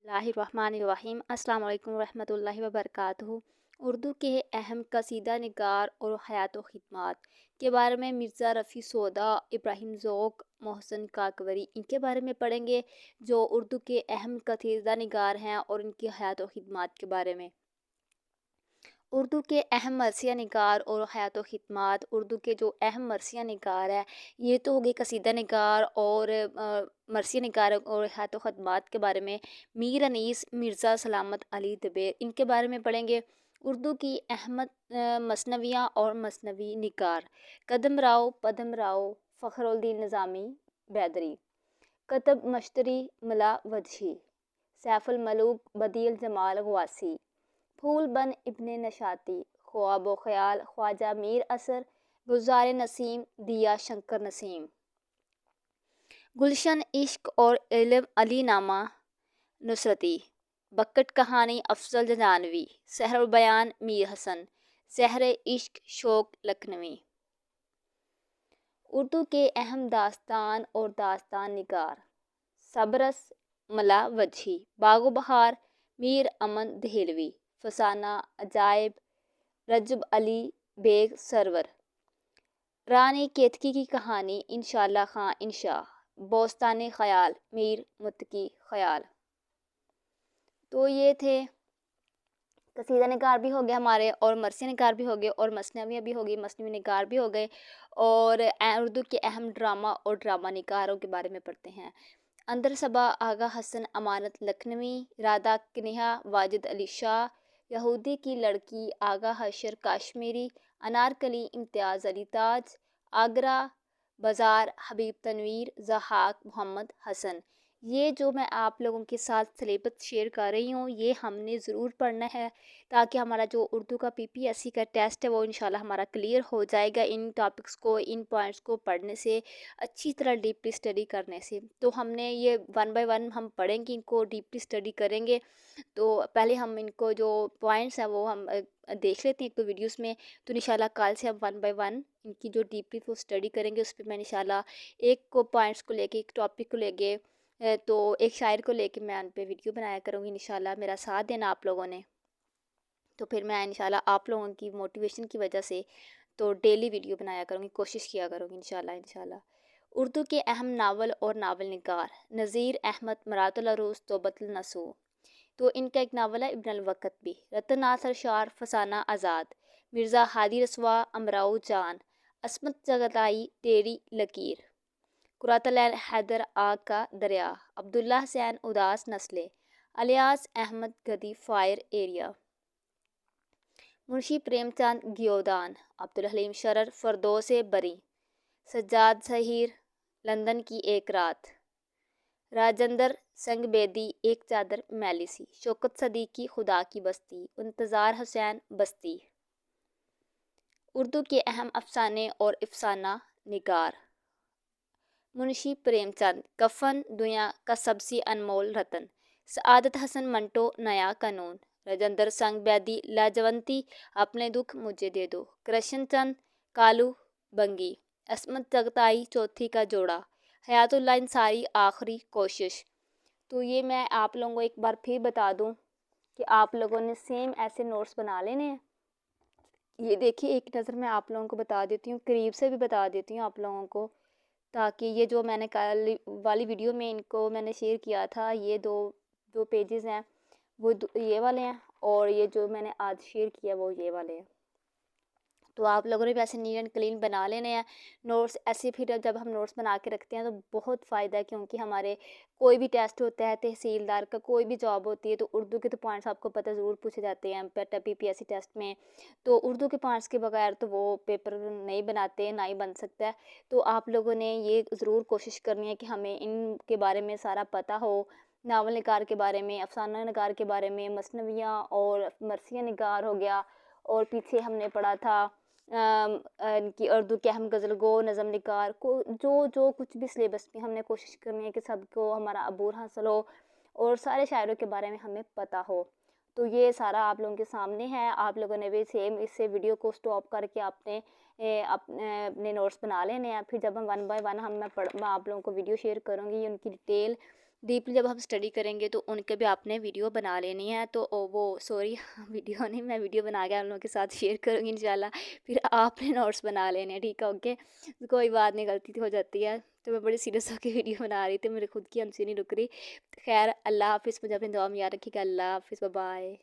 बिस्मिल्लाहिर्रहमानिर्रहीम। अस्सलाम वालेकुम रहमतुल्लाहि व बरकातुहू। उर्दू के अहम कसीदा निगार और हयात व खिदमात के बारे में मिर्ज़ा रफ़ी सौदा, इब्राहिम ज़ौक़, मोहसिन काकवरी इनके बारे में पढ़ेंगे, जो उर्दू के अहम कसीदा निगार हैं, और इनकी हयात व खिदमात के बारे में। उर्दू के अहम मरसिया निगार और हयात व खिदमात। उर्दू के जो अहम मरसिया निगार है, ये तो हो गए कसीदा निगार और मरसिया निगार और हयात व खिदमात के बारे में। मीर अनीस, मिर्ज़ा सलामत अली दबेर इनके बारे में पढ़ेंगे। उर्दू की अहमद मसनवियाँ और मसनवी निगार। कदम राव, पदम राव, फ़खरुद्दीन निज़ामी बैदरी, कतब मश्तरी, मला वजही, सैफुल मलूक, बदील जमाल गवासी, फूल बन इब्ने नशाती, ख्वाब व ख्याल, ख्वाजा मीर असर, गुलज़ार नसीम, दिया शंकर नसीम, गुलशन इश्क और इल्म अली नामा नुसरती, बक्कट कहानी अफजल जनानवी, सहर बयान मीर हसन, सहर इश्क शौक लखनवी। उर्दू के अहम दास्तान और दास्तान निगार। सबरस, मला वजही, बागो बहार, मीर अमन दहेलवी, फसाना, अजायब, रजब अली बेग सरवर, रानी केतकी की कहानी, इंशाअल्लाह खां इंशा, बोस्तान ख्याल, मीर मुत्तकी ख्याल। तो ये थे कसीदा निगार भी हो गए हमारे, और मरसिया निगार भी हो गए, और मसनवियाँ भी हो गई, मसनवी निगार भी हो गए, और उर्दू के अहम ड्रामा और ड्रामा निगारों के बारे में पढ़ते हैं। अंदर सबा, आगा हसन अमानत लखनवी, राधा कन्हा वाजिद अली शाह, यहूदी की लड़की, आगा हशर काश्मीरी, अनारकली इम्तियाज़ अली ताज, आगरा बाज़ार हबीब तनवीर, ज़हाक मोहम्मद हसन। ये जो मैं आप लोगों के साथ सिलेबस शेयर कर रही हूँ, ये हमने ज़रूर पढ़ना है, ताकि हमारा जो उर्दू का पीपीएससी का टेस्ट है वो इंशाल्लाह हमारा क्लियर हो जाएगा। इन टॉपिक्स को, इन पॉइंट्स को पढ़ने से, अच्छी तरह डीपली स्टडी करने से। तो हमने ये वन बाय वन हम पढ़ेंगे, इनको डीपली स्टडी करेंगे। तो पहले हम इनको जो पॉइंट्स हैं वो हम देख लेते हैं एक तो वीडियोस में। तो इंशाल्लाह कल से हम वन बाय वन इनकी जो डीपली वो स्टडी करेंगे। उस पर मैं इंशाल्लाह एक को पॉइंट्स को लेके, एक टॉपिक को लेके, तो एक शायर को लेके मैं उन पर वीडियो बनाया करूँगी। इंशाल्लाह मेरा साथ देना आप लोगों ने, तो फिर मैं इंशाल्लाह आप लोगों की मोटिवेशन की वजह से तो डेली वीडियो बनाया करूँगी, कोशिश किया करूँगी इंशाल्लाह। उर्दू के अहम नावल और नावल निगार। नज़ीर अहमद, मरातुल अरूस, तौबतुल नसूह। तो इनका एक नावल है इब्न अल वक़्त भी। रतन नासर शार, फसाना आज़ाद, मिर्ज़ा हादी रसवा, अमराउ जान, असमत जगताई, तेरी लकीर, कुरातल हैदर आग का दरिया, अब्दुल्ला हुसैन उदास नस्ले, अलियास अहमद गदी फायर एरिया, मुंशी प्रेमचंद गियोदान, अब्दुल हलीम शरर फरदौस बरी, सज्जाद ज़हीर, लंदन की एक रात, राजेंद्र संग बेदी, एक चादर मैली सी, शौकत सदीकी, खुदा की बस्ती, इंतज़ार हुसैन बस्ती। उर्दू के अहम अफसाने और अफसाना निगार। मुंशी प्रेमचंद, कफन दुनिया का सबसे अनमोल रतन, सआदत हसन मंटो, नया कानून, राजेंद्र संग बेदी, लाजवंती, अपने दुख मुझे दे दो, कृष्ण चंद कालू बंगी, असमत जगताई, चौथी का जोड़ा, हयातुल्लाह अंसारी, आखिरी कोशिश। तो ये मैं आप लोगों को एक बार फिर बता दूं कि आप लोगों ने सेम ऐसे नोट्स बना लेने हैं। ये देखिए, एक नज़र मैं आप लोगों को बता देती हूँ, करीब से भी बता देती हूँ आप लोगों को, ताकि ये जो मैंने कल वाली वीडियो में इनको मैंने शेयर किया था, ये दो पेजेस हैं वो ये वाले हैं, और ये जो मैंने आज शेयर किया वो ये वाले हैं। तो आप लोगों ने भी ऐसे नीट एंड क्लीन बना लेने हैं नोट्स। ऐसे फिर जब हम नोट्स बना के रखते हैं तो बहुत फ़ायदा है, क्योंकि हमारे कोई भी टेस्ट होता है, तहसीलदार का कोई भी जॉब होती है, तो उर्दू के तो पॉइंट्स आपको पता ज़रूर पूछे जाते हैं पीपीएससी टेस्ट में। तो उर्दू के पॉइंट्स के बगैर तो वो पेपर नहीं बनाते, ना ही बन सकता है। तो आप लोगों ने ये ज़रूर कोशिश करनी है कि हमें इनके बारे में सारा पता हो, नावल निगार के बारे में, अफसाना निगार के बारे में, मसनवियाँ और मरसिया निगार हो गया, और पीछे हमने पढ़ा था इनकी उर्दू के अहम गज़ल गो, नज़म निगार को, जो कुछ भी सिलेबस में हमने कोशिश करनी है कि सबको हमारा अबूर हासिल हो और सारे शायरों के बारे में हमें पता हो। तो ये सारा आप लोगों के सामने है। आप लोगों ने भी सेम इससे वीडियो को स्टॉप करके अपने नोट्स बना लेने हैं। फिर जब हम वन बाय वन मैं आप लोगों को वीडियो शेयर करूँगी, उनकी डिटेल ڈیپلی جب ہم اسٹڈی کریں گے تو ان کے بھی آپ نے ویڈیو بنا لینی ہے. تو وہ سوری ویڈیو نہیں، میں ویڈیو بنا کے آپ لوگوں کے ساتھ شیئر کروں گی انشاءاللہ. پھر آپ نے نوٹس بنا لینے ہیں، ٹھیک ہے؟ اوکے، کوئی بات نہیں، غلطی ہو جاتی ہے. تو میں بڑی سیریس ہو کے ویڈیو بنا رہی تھی، میرے خود کی ہنسی نہیں رک رہی. خیر، اللہ حافظ. مجھے اپنی دعا میں یاد رکھیے گا. اللہ حافظ، بائے.